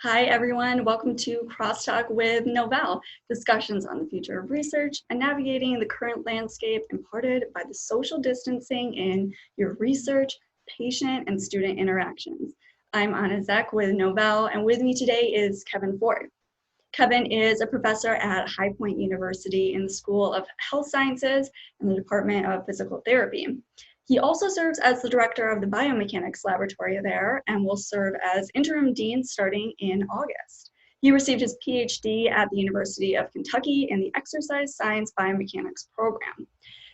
Hi, everyone. Welcome to Crosstalk with Novell, discussions on the future of research and navigating the current landscape imparted by the social distancing in your research, patient, and student interactions. I'm Anna Zek with Novell, and with me today is Kevin Ford. Kevin is a professor at High Point University in the School of Health Sciences and the Department of Physical Therapy. He also serves as the director of the biomechanics laboratory there and will serve as interim dean starting in August. He received his PhD at the University of Kentucky in the exercise science biomechanics program.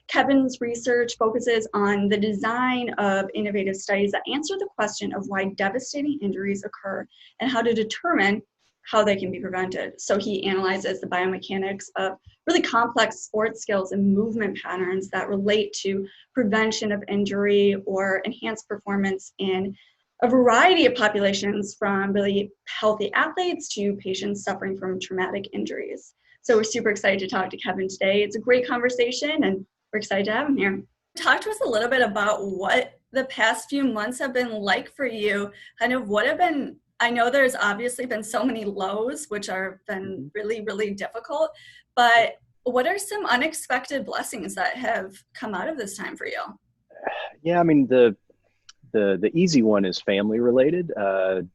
Kevin's research focuses on the design of innovative studies that answer the question of why devastating injuries occur and how to determine how they can be prevented. So he analyzes the biomechanics of really complex sports skills and movement patterns that relate to prevention of injury or enhanced performance in a variety of populations, from really healthy athletes to patients suffering from traumatic injuries. So we're super excited to talk to Kevin today. It's a great conversation and we're excited to have him here. Talk to us a little bit about what the past few months have been like for you, kind of what have been, I know there's obviously been so many lows, which have been really, really difficult, but what are some unexpected blessings that have come out of this time for you? Yeah, I mean, the easy one is family related,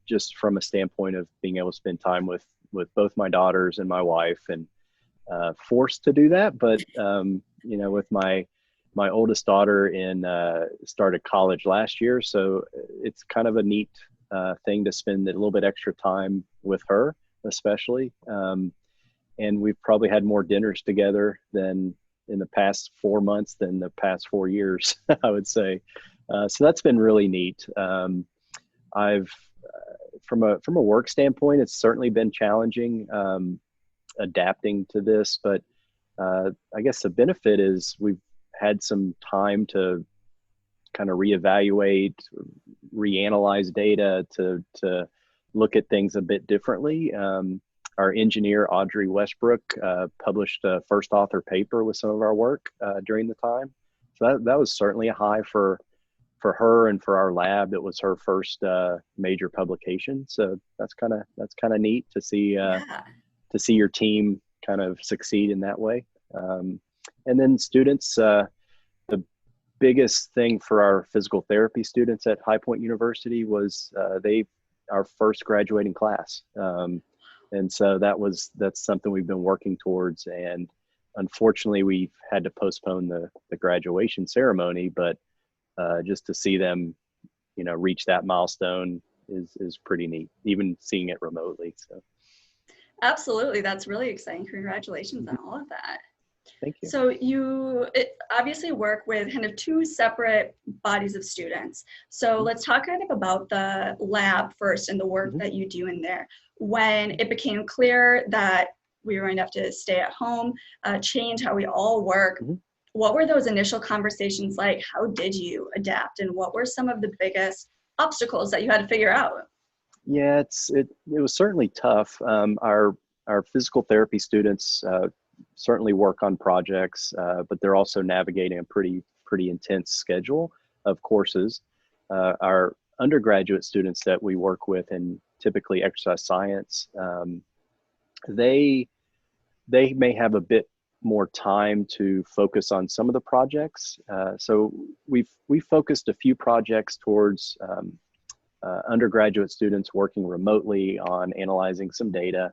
just from a standpoint of being able to spend time with both my daughters and my wife, and forced to do that. But with my oldest daughter started college last year, so it's kind of a neat thing to spend a little bit extra time with her, especially. And we've probably had more dinners together than in the past 4 months than the past 4 years, I would say. So that's been really neat. I've, from a work standpoint, it's certainly been challenging adapting to this, but I guess the benefit is we've had some time to kind of reevaluate, reanalyze data, to look at things a bit differently. Our engineer, Audrey Westbrook, published a first author paper with some of our work during the time. So that was certainly a high for her and for our lab. It was her first major publication. So that's kind of neat to see your team kind of succeed in that way. And then students, the biggest thing for our physical therapy students at High Point University was our first graduating class. And so that's something we've been working towards. And unfortunately, we've had to postpone the graduation ceremony, but just to see them, reach that milestone is pretty neat, even seeing it remotely. So. Absolutely. That's really exciting. Congratulations on all of that. Thank you. So you obviously work with kind of two separate bodies of students. So let's talk kind of about the lab first and the work that you do in there. When it became clear that we were going to have to stay at home, change how we all work, what were those initial conversations like? How did you adapt? And what were some of the biggest obstacles that you had to figure out? Yeah, it was certainly tough. Our physical therapy students certainly work on projects, but they're also navigating a pretty intense schedule of courses. Our undergraduate students that we work with in typically exercise science, they may have a bit more time to focus on some of the projects. So we've focused a few projects towards undergraduate students working remotely on analyzing some data,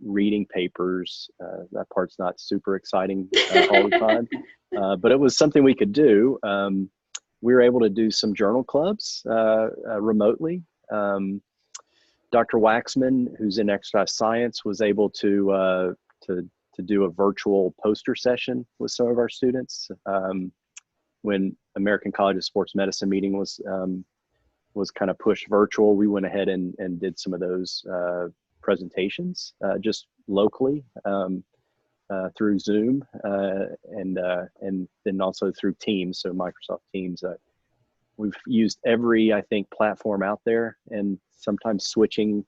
reading papers. That part's not super exciting all the time, but it was something we could do. We were able to do some journal clubs remotely. Dr. Waxman, who's in exercise science, was able to do a virtual poster session with some of our students. When American College of Sports Medicine meeting was kind of pushed virtual, we went ahead and did some of those presentations just locally through Zoom and then also through Teams, so Microsoft Teams. We've used every, I think, platform out there, and sometimes switching,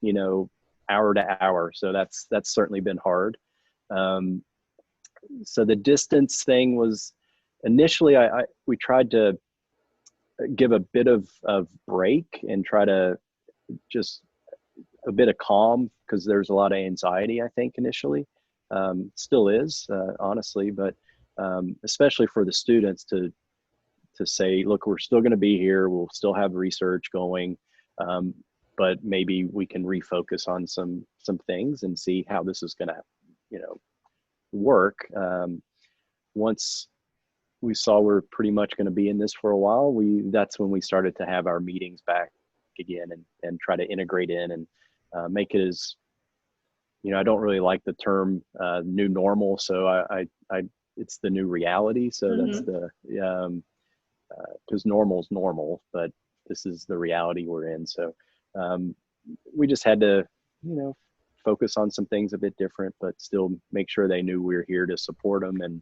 hour to hour. So that's certainly been hard. So the distance thing was initially, we tried to give a bit of break and try to just a bit of calm because there's a lot of anxiety, I think, initially. Still is, honestly, but especially for the students to say, look, we're still going to be here. We'll still have research going, but maybe we can refocus on some things and see how this is going to, work. Once we saw we're pretty much going to be in this for a while, that's when we started to have our meetings back again and try to integrate in and make it as, I don't really like the term new normal. So I it's the new reality. So that's the, because normal is normal, but this is the reality we're in. So we just had to, focus on some things a bit different, but still make sure they knew we were here to support them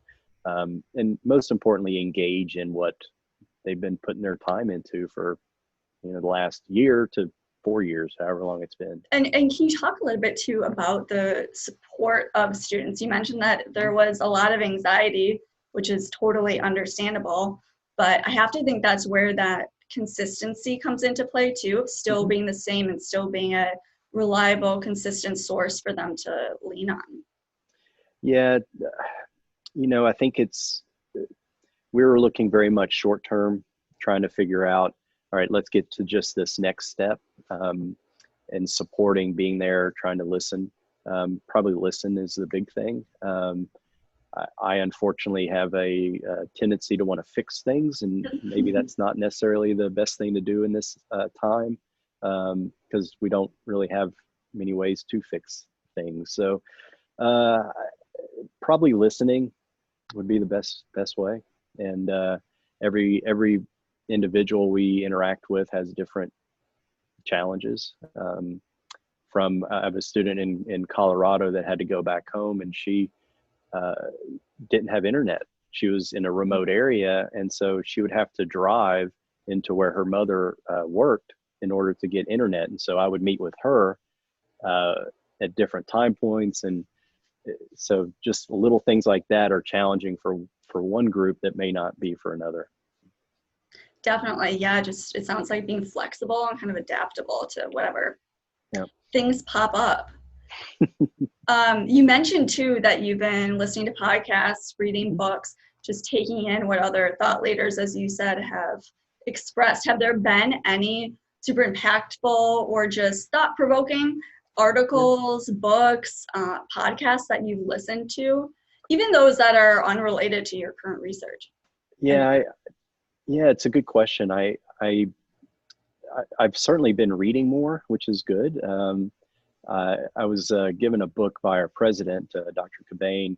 and most importantly, engage in what they've been putting their time into for, the last year to 4 years, however long it's been. And can you talk a little bit too about the support of students? You mentioned that there was a lot of anxiety, which is totally understandable, but I have to think that's where that consistency comes into play too, of still being the same and still being a reliable, consistent source for them to lean on. Yeah, I think we were looking very much short term, trying to figure out, all right, let's get to just this next step, and supporting, being there, trying to listen. Probably listen is the big thing. I unfortunately have a tendency to want to fix things, and maybe that's not necessarily the best thing to do in this time, because we don't really have many ways to fix things. So probably listening would be the best way. And every individual we interact with has different challenges. I have a student in Colorado that had to go back home, and she didn't have internet. She was in a remote area, and so she would have to drive into where her mother worked in order to get internet. And so I would meet with her at different time points, and so just little things like that are challenging for one group that may not be for another. Definitely, yeah. Just it sounds like being flexible and kind of adaptable to whatever things pop up. You mentioned too that you've been listening to podcasts, reading books, just taking in what other thought leaders, as you said, have expressed. Have there been any super impactful or just thought-provoking articles, books, podcasts that you've listened to, even those that are unrelated to your current research? Yeah, it's a good question. I've certainly been reading more, which is good. I was given a book by our president, Dr. Congdon.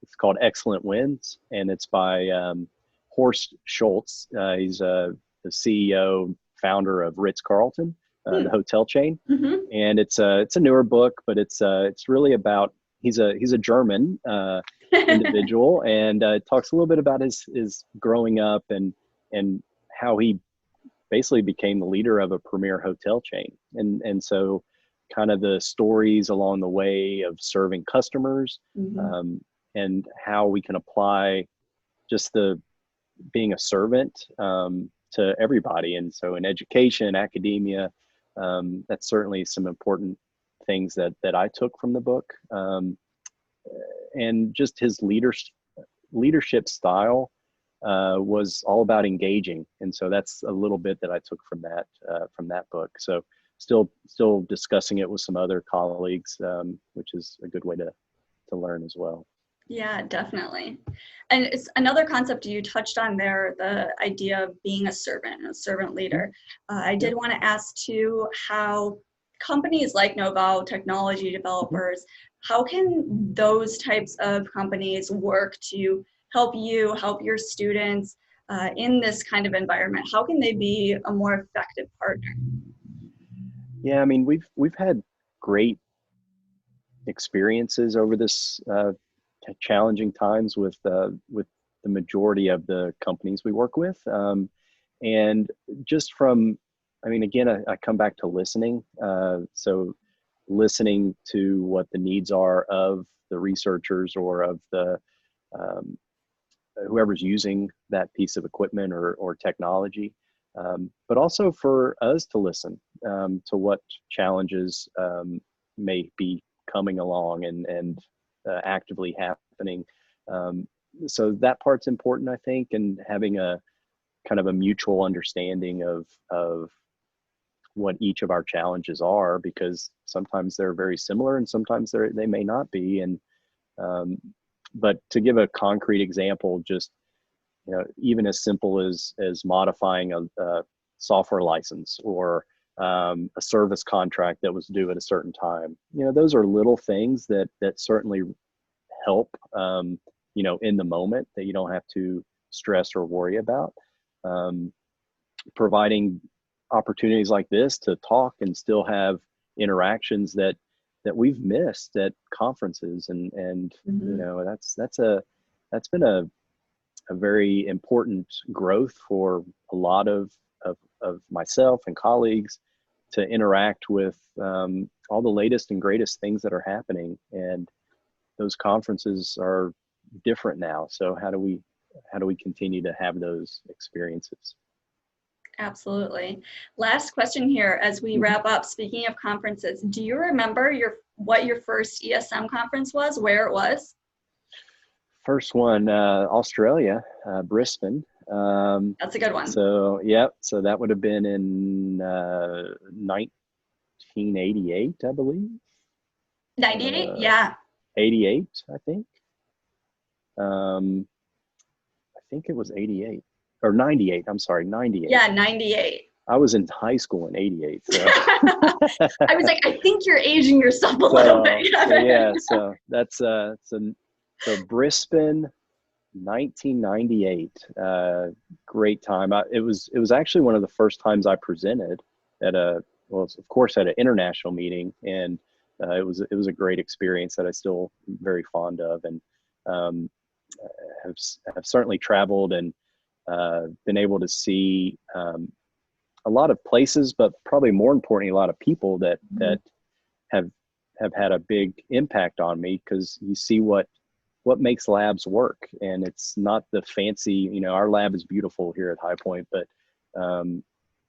It's called Excellent Wins, and it's by Horst Schultz. He's the CEO, founder of Ritz-Carlton, the hotel chain. And it's a newer book, but it's really about, he's a German individual, and talks a little bit about his growing up and how he basically became the leader of a premier hotel chain. And so kind of the stories along the way of serving customers, and how we can apply just being a servant to everybody. And so in education, academia, that's certainly some important things that I took from the book. And just his leadership style was all about engaging. And so that's a little bit that I took from that book. So still discussing it with some other colleagues, which is a good way to learn as well. Yeah, definitely. And it's another concept you touched on there, the idea of being a servant leader. I did want to ask too, how companies like Novel, technology developers, how can those types of companies work to help your students in this kind of environment? How can they be a more effective partner? Yeah, I mean, we've had great experiences over this challenging times with the majority of the companies we work with, and just from, I mean, again, I come back to listening. So listening to what the needs are of the researchers or of the whoever's using that piece of equipment or technology, but also for us to listen to what challenges may be coming along and actively happening. So that part's important, I think, and having a kind of a mutual understanding of what each of our challenges are, because sometimes they're very similar and sometimes they may not be. And but to give a concrete example, just even as simple as modifying a software license or a service contract that was due at a certain time, those are little things that certainly help in the moment, that you don't have to stress or worry about. Providing opportunities like this to talk and still have interactions that we've missed at conferences, and that's been a very important growth for a lot of myself and colleagues, to interact with all the latest and greatest things that are happening. And those conferences are different now. So how do we continue to have those experiences? Absolutely. Last question here as we wrap up. Speaking of conferences, do you remember what your first ESM conference was, where it was? First one, Australia, Brisbane. That's a good one. So that would have been in 1988, I believe. 98? Yeah. 88, I think. I think it was 88 or 98. I'm sorry, 98. Yeah, 98. I was in high school in 88. So. I was like, I think you're aging yourself a little bit. So that's so Brisbane, 1998. Great time. It was actually one of the first times I presented at of course at an international meeting, and it was a great experience that I still very fond of, and have certainly traveled and been able to see a lot of places, but probably more importantly, a lot of people that have had a big impact on me, because you see what makes labs work. And it's not the fancy, our lab is beautiful here at High Point, but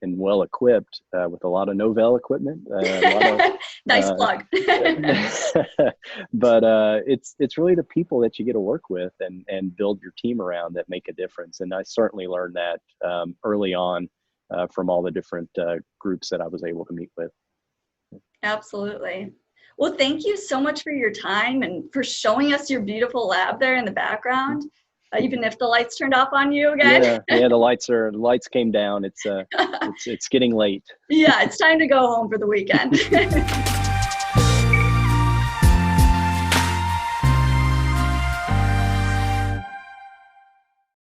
and well equipped with a lot of Novell equipment. Nice plug. But it's really the people that you get to work with and build your team around that make a difference. And I certainly learned that early on from all the different groups that I was able to meet with. Absolutely. Well, thank you so much for your time and for showing us your beautiful lab there in the background, even if the lights turned off on you again. Yeah, the lights came down. It's getting late. Yeah, it's time to go home for the weekend.